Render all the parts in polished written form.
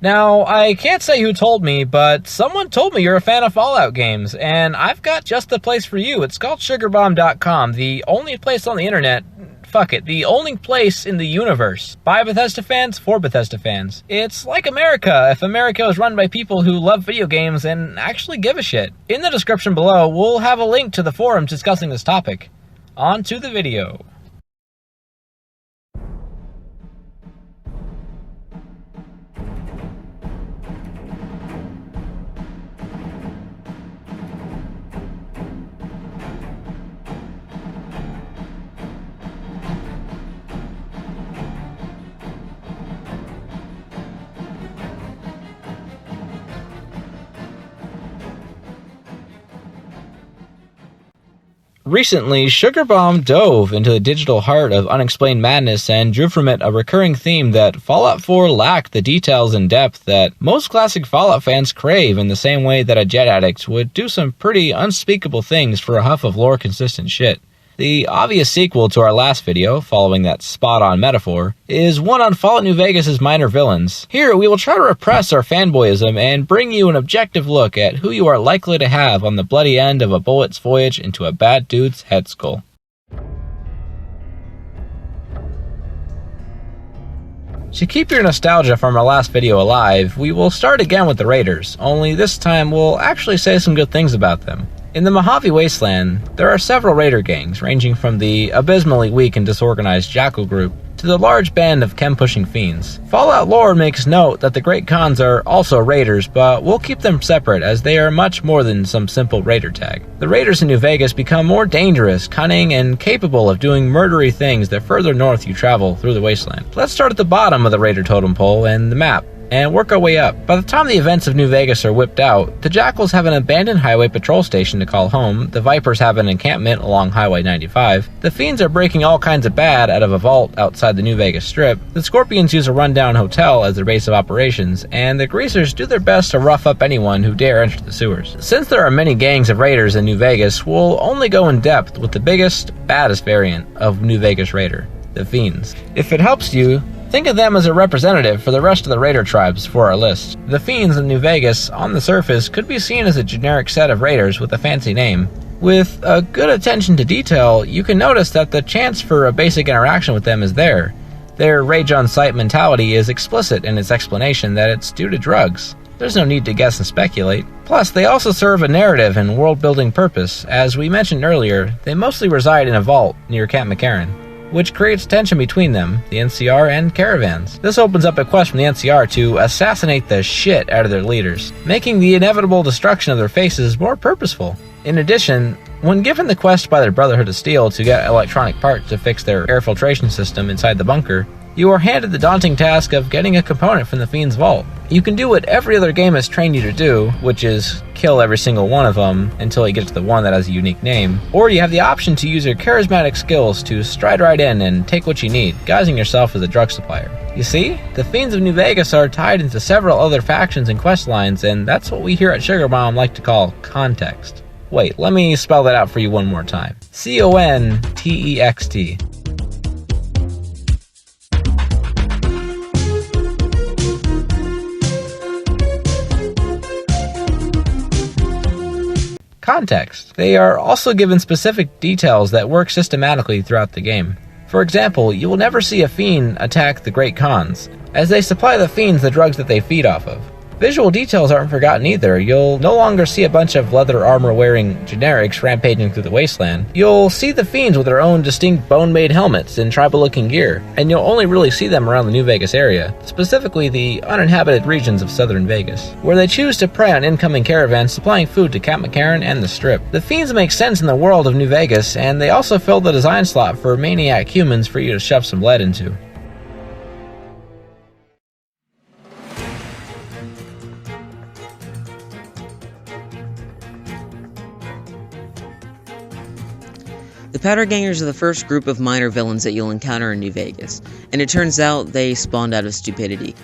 Now, I can't say who told me, but someone told me you're a fan of Fallout games, and I've got just the place for you. It's called SugarBomb.com, the only place on the internet, the only place in the universe, by Bethesda fans, for Bethesda fans. It's like America, if America was run by people who love video games and actually give a shit. In the description below, we'll have a link to the forums discussing this topic. On to the video. Recently, SugarBomb dove into the digital heart of unexplained madness and drew from it a recurring theme that Fallout 4 lacked the details and depth that most classic Fallout fans crave, in the same way that a jet addict would do some pretty unspeakable things for a huff of lore-consistent shit. The obvious sequel to our last video, following that spot-on metaphor, is one on Fallout New Vegas' minor villains. Here, we will try to repress our fanboyism and bring you an objective look at who you are likely to have on the bloody end of a bullet's voyage into a bad dude's head skull. To keep your nostalgia from our last video alive, we will start again with the Raiders, only this time we'll actually say some good things about them. In the Mojave Wasteland, there are several raider gangs, ranging from the abysmally weak and disorganized Jackal group to the large band of chem-pushing fiends. Fallout lore makes note that the Great Khans are also raiders, but we'll keep them separate as they are much more than some simple raider tag. The raiders in New Vegas become more dangerous, cunning, and capable of doing murdery things the further north you travel through the wasteland. Let's start at the bottom of the raider totem pole and the map, and work our way up. By the time the events of New Vegas are whipped out, the Jackals have an abandoned highway patrol station to call home, the Vipers have an encampment along Highway 95, the Fiends are breaking all kinds of bad out of a vault outside the New Vegas Strip, the Scorpions use a rundown hotel as their base of operations, and the Greasers do their best to rough up anyone who dare enter the sewers. Since there are many gangs of raiders in New Vegas, we'll only go in depth with the biggest, baddest variant of New Vegas Raider, the Fiends. If it helps you, think of them as a representative for the rest of the raider tribes for our list. The Fiends in New Vegas, on the surface, could be seen as a generic set of raiders with a fancy name. With a good attention to detail, you can notice that the chance for a basic interaction with them is there. Their rage-on-sight mentality is explicit in its explanation that it's due to drugs. There's no need to guess and speculate. Plus, they also serve a narrative and world-building purpose. As we mentioned earlier, they mostly reside in a vault near Camp McCarran, which creates tension between them, the NCR, and caravans. This opens up a quest from the NCR to assassinate the shit out of their leaders, making the inevitable destruction of their faces more purposeful. In addition, when given the quest by the Brotherhood of Steel to get electronic parts to fix their air filtration system inside the bunker, you are handed the daunting task of getting a component from the Fiend's vault. You can do what every other game has trained you to do, which is kill every single one of them until you get to the one that has a unique name, or you have the option to use your charismatic skills to stride right in and take what you need, guising yourself as a drug supplier. You see, the Fiends of New Vegas are tied into several other factions and quest lines, and that's what we here at SugarBomb like to call context. Wait, let me spell that out for you one more time. C-O-N-T-E-X-T. Context. They are also given specific details that work systematically throughout the game. For example, you will never see a Fiend attack the Great Khans, as they supply the Fiends the drugs that they feed off of. Visual details aren't forgotten either. You'll no longer see a bunch of leather armor-wearing generics rampaging through the wasteland. You'll see the Fiends with their own distinct bone-made helmets and tribal-looking gear, and you'll only really see them around the New Vegas area, specifically the uninhabited regions of southern Vegas, where they choose to prey on incoming caravans supplying food to Camp McCarran and the Strip. The Fiends make sense in the world of New Vegas, and they also fill the design slot for maniac humans for you to shove some lead into. The Powder Gangers are the first group of minor villains that you'll encounter in New Vegas, and it turns out they spawned out of stupidity.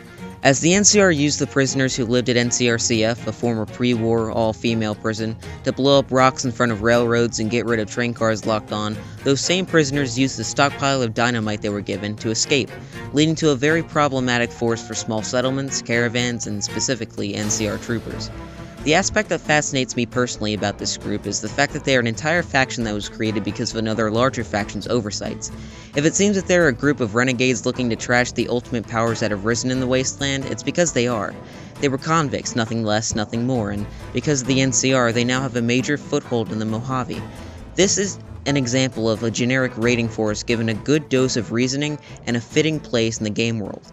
As the NCR used the prisoners who lived at NCRCF, a former pre-war all-female prison, to blow up rocks in front of railroads and get rid of train cars locked on, those same prisoners used the stockpile of dynamite they were given to escape, leading to a very problematic force for small settlements, caravans, and specifically NCR troopers. The aspect that fascinates me personally about this group is the fact that they are an entire faction that was created because of another larger faction's oversights. If it seems that they're a group of renegades looking to trash the ultimate powers that have risen in the wasteland, it's because they are. They were convicts, nothing less, nothing more, and because of the NCR, they now have a major foothold in the Mojave. This is an example of a generic raiding force given a good dose of reasoning and a fitting place in the game world.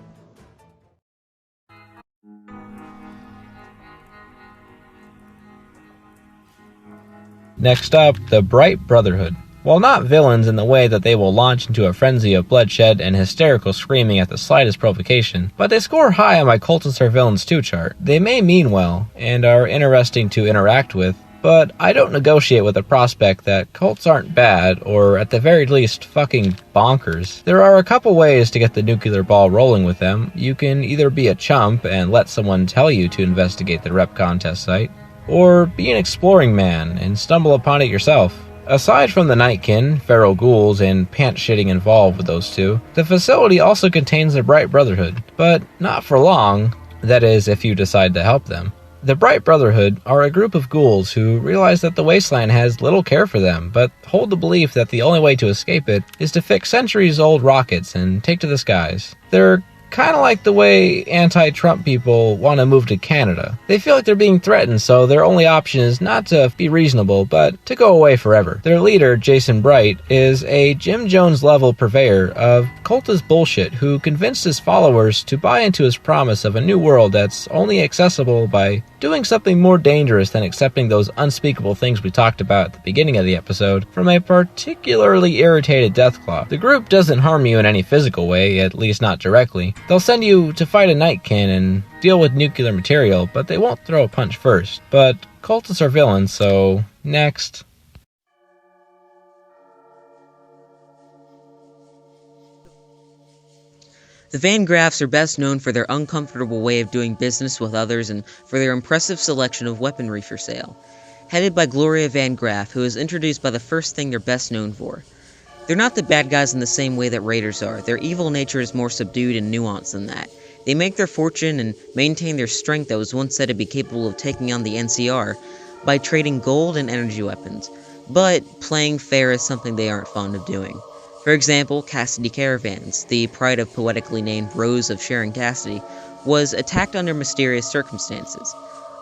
Next up, the Bright Brotherhood. While not villains in the way that they will launch into a frenzy of bloodshed and hysterical screaming at the slightest provocation, but they score high on my Cultists are Villains 2 chart. They may mean well, and are interesting to interact with, but I don't negotiate with the prospect that cults aren't bad, or at the very least, fucking bonkers. There are a couple ways to get the nuclear ball rolling with them. You can either be a chump and let someone tell you to investigate the rep contest site, or be an exploring man and stumble upon it yourself. Aside from the Nightkin, feral ghouls, and pants-shitting involved with those two, the facility also contains the Bright Brotherhood, but not for long, that is, if you decide to help them. The Bright Brotherhood are a group of ghouls who realize that the wasteland has little care for them, but hold the belief that the only way to escape it is to fix centuries-old rockets and take to the skies. They're kind of like the way anti-Trump people want to move to Canada. They feel like they're being threatened, so their only option is not to be reasonable, but to go away forever. Their leader, Jason Bright, is a Jim Jones-level purveyor of cultist bullshit who convinced his followers to buy into his promise of a new world that's only accessible by doing something more dangerous than accepting those unspeakable things we talked about at the beginning of the episode from a particularly irritated Deathclaw. The group doesn't harm you in any physical way, at least not directly. They'll send you to fight a Nightkin and deal with nuclear material, but they won't throw a punch first. But cultists are villains, so next. The Vangraffs are best known for their uncomfortable way of doing business with others and for their impressive selection of weaponry for sale. Headed by Gloria Vangraff, who is introduced by the first thing they're best known for. They're not the bad guys in the same way that raiders are. Their evil nature is more subdued and nuanced than that. They make their fortune and maintain their strength that was once said to be capable of taking on the NCR by trading gold and energy weapons, but playing fair is something they aren't fond of doing. For example, Cassidy Caravans, the pride of poetically named Rose of Sharing Cassidy, was attacked under mysterious circumstances.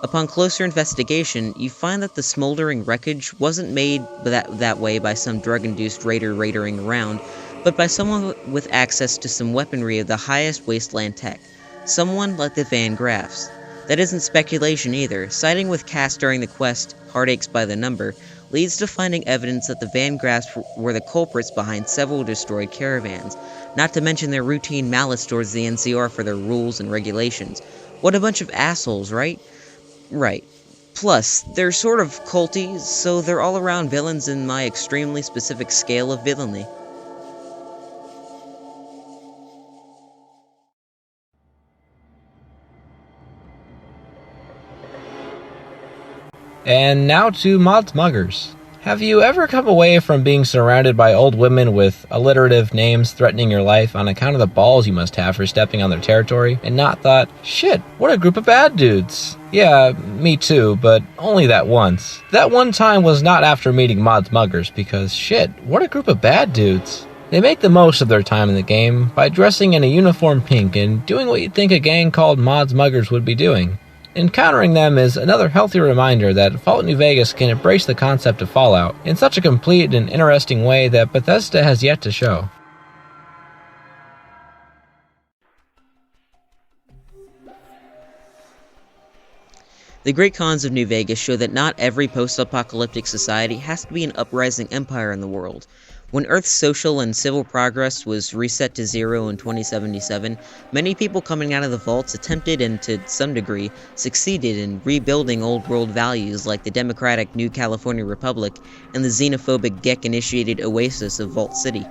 Upon closer investigation, you find that the smoldering wreckage wasn't made that way by some drug-induced raider raidering around, but by someone with access to some weaponry of the highest wasteland tech. Someone like the Vangraffs. That isn't speculation either. Siding with Cass during the quest, Heartaches by the Number, leads to finding evidence that the Vangraffs were the culprits behind several destroyed caravans, not to mention their routine malice towards the NCR for their rules and regulations. What a bunch of assholes, right? Right. Plus, they're sort of culty, so they're all-around villains in my extremely specific scale of villainy. And now to Mods Muggers. Have you ever come away from being surrounded by old women with alliterative names threatening your life on account of the balls you must have for stepping on their territory, and not thought, shit, what a group of bad dudes? Yeah, me too, but only that once. That one time was not after meeting Mods Muggers, because shit, what a group of bad dudes. They make the most of their time in the game by dressing in a uniform pink and doing what you'd think a gang called Mods Muggers would be doing. Encountering them is another healthy reminder that Fallout New Vegas can embrace the concept of Fallout in such a complete and interesting way that Bethesda has yet to show. The great cons of New Vegas show that not every post-apocalyptic society has to be an uprising empire in the world. When Earth's social and civil progress was reset to zero in 2077, many people coming out of the vaults attempted and, to some degree, succeeded in rebuilding old-world values like the democratic New California Republic and the xenophobic Gek-initiated oasis of Vault City.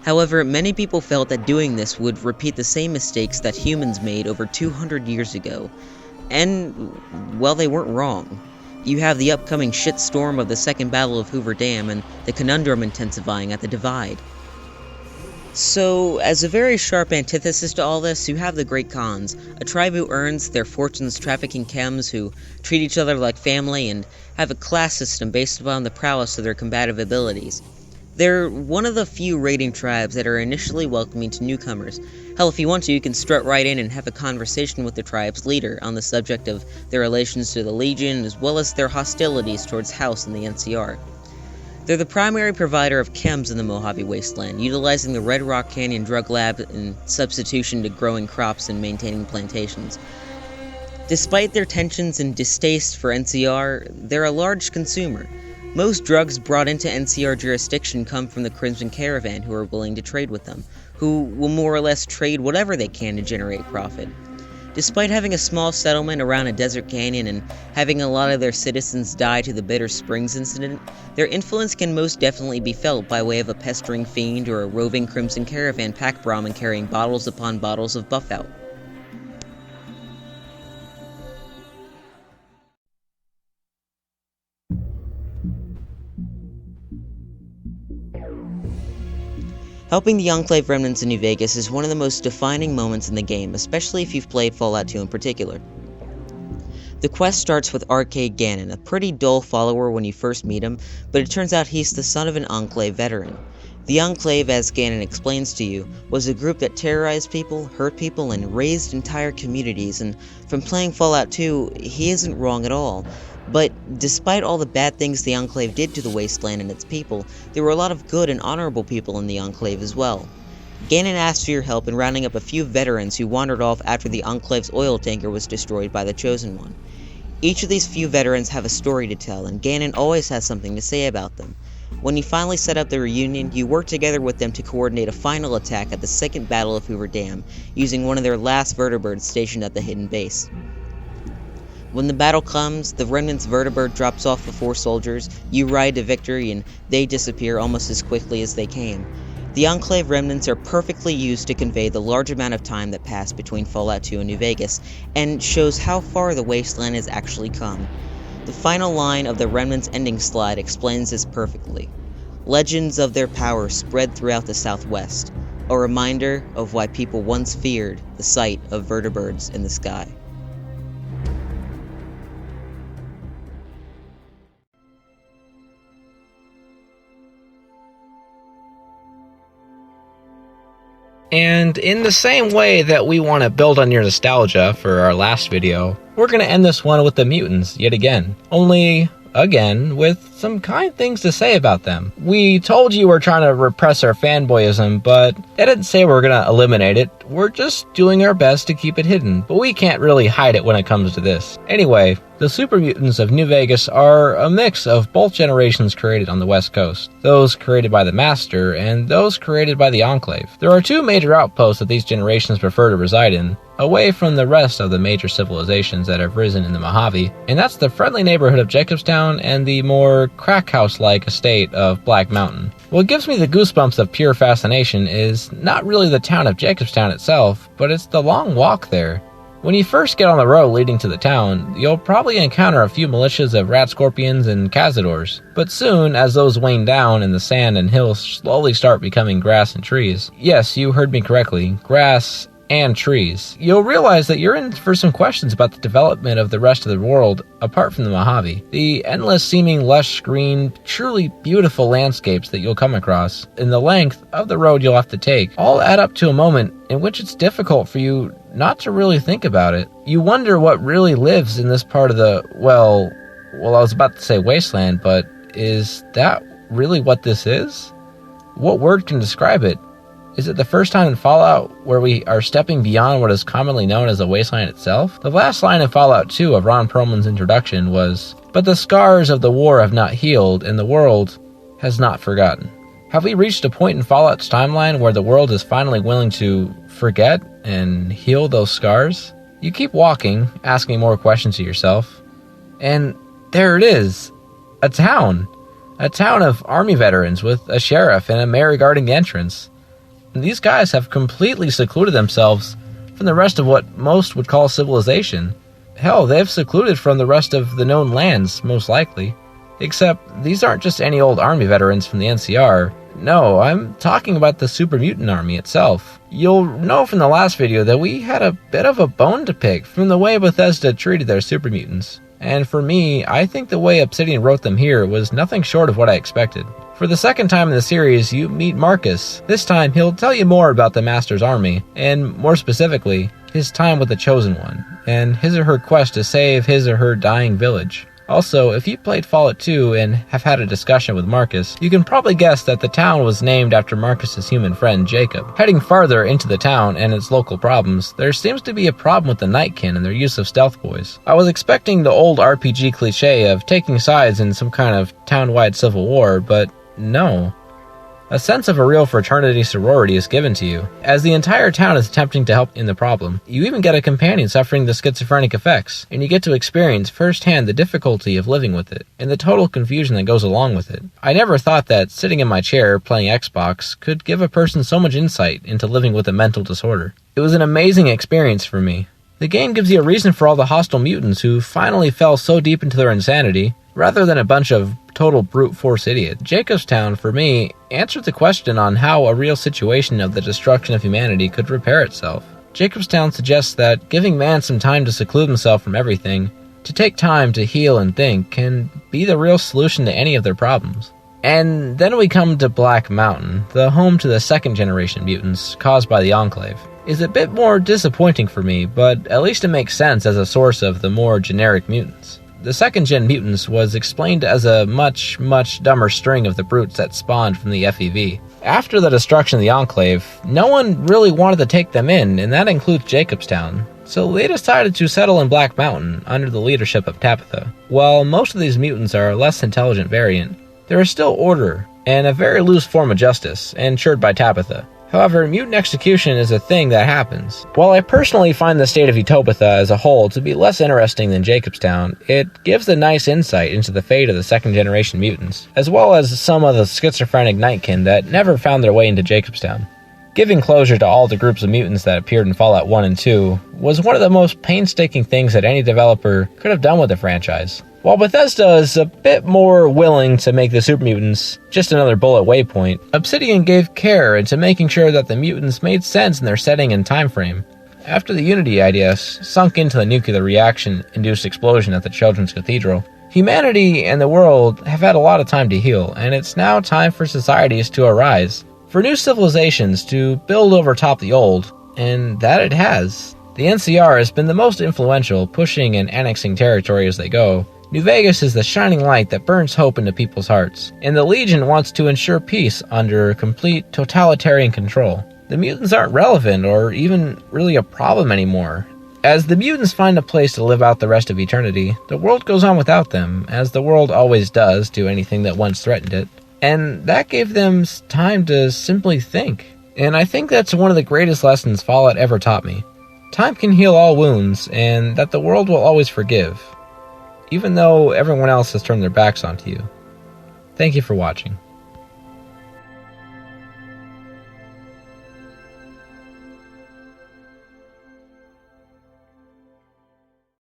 However, many people felt that doing this would repeat the same mistakes that humans made over 200 years ago. And, well, they weren't wrong. You have the upcoming shitstorm of the Second Battle of Hoover Dam and the conundrum intensifying at the Divide. So, as a very sharp antithesis to all this, you have the Great Khans, a tribe who earns their fortunes trafficking chems, who treat each other like family, and have a class system based upon the prowess of their combative abilities. They're one of the few raiding tribes that are initially welcoming to newcomers. Hell, if you want to, you can strut right in and have a conversation with the tribe's leader on the subject of their relations to the Legion, as well as their hostilities towards House and the NCR. They're the primary provider of chems in the Mojave Wasteland, utilizing the Red Rock Canyon Drug Lab in substitution to growing crops and maintaining plantations. Despite their tensions and distaste for NCR, they're a large consumer. Most drugs brought into NCR jurisdiction come from the Crimson Caravan, who are willing to trade with them, who will more or less trade whatever they can to generate profit. Despite having a small settlement around a desert canyon and having a lot of their citizens die to the Bitter Springs incident, their influence can most definitely be felt by way of a pestering fiend or a roving Crimson Caravan pack Brahmin carrying bottles upon bottles of buff-out. Helping the Enclave Remnants in New Vegas is one of the most defining moments in the game, especially if you've played Fallout 2 in particular. The quest starts with Arcade Gannon, a pretty dull follower when you first meet him, but it turns out he's the son of an Enclave veteran. The Enclave, as Gannon explains to you, was a group that terrorized people, hurt people, and razed entire communities, and from playing Fallout 2, he isn't wrong at all. But despite all the bad things the Enclave did to the Wasteland and its people, there were a lot of good and honorable people in the Enclave as well. Gannon asked for your help in rounding up a few veterans who wandered off after the Enclave's oil tanker was destroyed by the Chosen One. Each of these few veterans have a story to tell, and Gannon always has something to say about them. When you finally set up the reunion, you work together with them to coordinate a final attack at the Second Battle of Hoover Dam, using one of their last vertibirds stationed at the hidden base. When the battle comes, the Remnant's vertibird drops off the 4 soldiers, you ride to victory, and they disappear almost as quickly as they came. The Enclave Remnants are perfectly used to convey the large amount of time that passed between Fallout 2 and New Vegas, and shows how far the Wasteland has actually come. The final line of the Remnants' ending slide explains this perfectly. Legends of their power spread throughout the Southwest, a reminder of why people once feared the sight of vertibirds in the sky. And in the same way that we want to build on your nostalgia for our last video, we're going to end this one with the Mutants yet again. Only, again, with some kind things to say about them. We told you we're trying to repress our fanboyism, but I didn't say we're going to eliminate it. We're just doing our best to keep it hidden, but we can't really hide it when it comes to this. Anyway, the Super Mutants of New Vegas are a mix of both generations created on the West Coast, those created by the Master and those created by the Enclave. There are 2 major outposts that these generations prefer to reside in, away from the rest of the major civilizations that have risen in the Mojave, and that's the friendly neighborhood of Jacobstown and the more crack house-like estate of Black Mountain. What gives me the goosebumps of pure fascination is not really the town of Jacobstown itself, but it's the long walk there. When you first get on the road leading to the town, you'll probably encounter a few militias of rat scorpions and cazadors, but soon, as those wane down and the sand and hills slowly start becoming grass and trees, yes, you heard me correctly, grass and trees, you'll realize that you're in for some questions about the development of the rest of the world apart from the Mojave. The endless seeming lush green, truly beautiful landscapes that you'll come across, and the length of the road you'll have to take, all add up to a moment in which it's difficult for you not to really think about it. You wonder what really lives in this part of the, well, I was about to say wasteland, but is that really what this is? What word can describe it? Is it the first time in Fallout where we are stepping beyond what is commonly known as the wasteland itself? The last line in Fallout 2 of Ron Perlman's introduction was, "But the scars of the war have not healed, and the world has not forgotten." Have we reached a point in Fallout's timeline where the world is finally willing to forget and heal those scars? You keep walking, asking more questions of yourself, and there it is, a town of army veterans with a sheriff and a mayor guarding the entrance. These guys have completely secluded themselves from the rest of what most would call civilization. Hell, they've secluded from the rest of the known lands, most likely. Except, these aren't just any old army veterans from the NCR. No, I'm talking about the Super Mutant Army itself. You'll know from the last video that we had a bit of a bone to pick from the way Bethesda treated their Super Mutants. And for me, I think the way Obsidian wrote them here was nothing short of what I expected. For the second time in the series, you meet Marcus. This time, he'll tell you more about the Master's army, and more specifically, his time with the Chosen One, and his or her quest to save his or her dying village. Also, if you played Fallout 2 and have had a discussion with Marcus, you can probably guess that the town was named after Marcus's human friend, Jacob. Heading farther into the town and its local problems, there seems to be a problem with the Nightkin and their use of stealth boys. I was expecting the old RPG cliche of taking sides in some kind of town-wide civil war, but no. A sense of a real fraternity sorority is given to you, as the entire town is attempting to help in the problem. You even get a companion suffering the schizophrenic effects, and you get to experience firsthand the difficulty of living with it, and the total confusion that goes along with it. I never thought that sitting in my chair playing Xbox could give a person so much insight into living with a mental disorder. It was an amazing experience for me. The game gives you a reason for all the hostile mutants who finally fell so deep into their insanity, rather than a bunch of total brute force idiots. Jacobstown, for me, answered the question on how a real situation of the destruction of humanity could repair itself. Jacobstown suggests that giving man some time to seclude himself from everything, to take time to heal and think, can be the real solution to any of their problems. And then we come to Black Mountain, the home to the second-generation mutants caused by the Enclave. Is a bit more disappointing for me, but at least it makes sense as a source of the more generic mutants. The second-gen mutants was explained as a much, much dumber string of the brutes that spawned from the FEV. After the destruction of the Enclave, no one really wanted to take them in, and that includes Jacobstown. So they decided to settle in Black Mountain under the leadership of Tabitha. While most of these mutants are a less intelligent variant, there is still order, and a very loose form of justice, ensured by Tabitha. However, mutant execution is a thing that happens. While I personally find the state of Utopia as a whole to be less interesting than Jacobstown, it gives a nice insight into the fate of the second-generation mutants, as well as some of the schizophrenic Nightkin that never found their way into Jacobstown. Giving closure to all the groups of mutants that appeared in Fallout 1 and 2 was one of the most painstaking things that any developer could have done with the franchise. While Bethesda is a bit more willing to make the Super Mutants just another bullet waypoint, Obsidian gave care into making sure that the mutants made sense in their setting and time frame. After the Unity ideas sunk into the nuclear reaction-induced explosion at the Children's Cathedral, humanity and the world have had a lot of time to heal, and it's now time for societies to arise, for new civilizations to build over top the old, and that it has. The NCR has been the most influential, pushing and annexing territory as they go. New Vegas is the shining light that burns hope into people's hearts, and the Legion wants to ensure peace under complete totalitarian control. The mutants aren't relevant or even really a problem anymore. As the mutants find a place to live out the rest of eternity, the world goes on without them, as the world always does to anything that once threatened it. And that gave them time to simply think. And I think that's one of the greatest lessons Fallout ever taught me. Time can heal all wounds, and that the world will always forgive, even though everyone else has turned their backs onto you. Thank you for watching.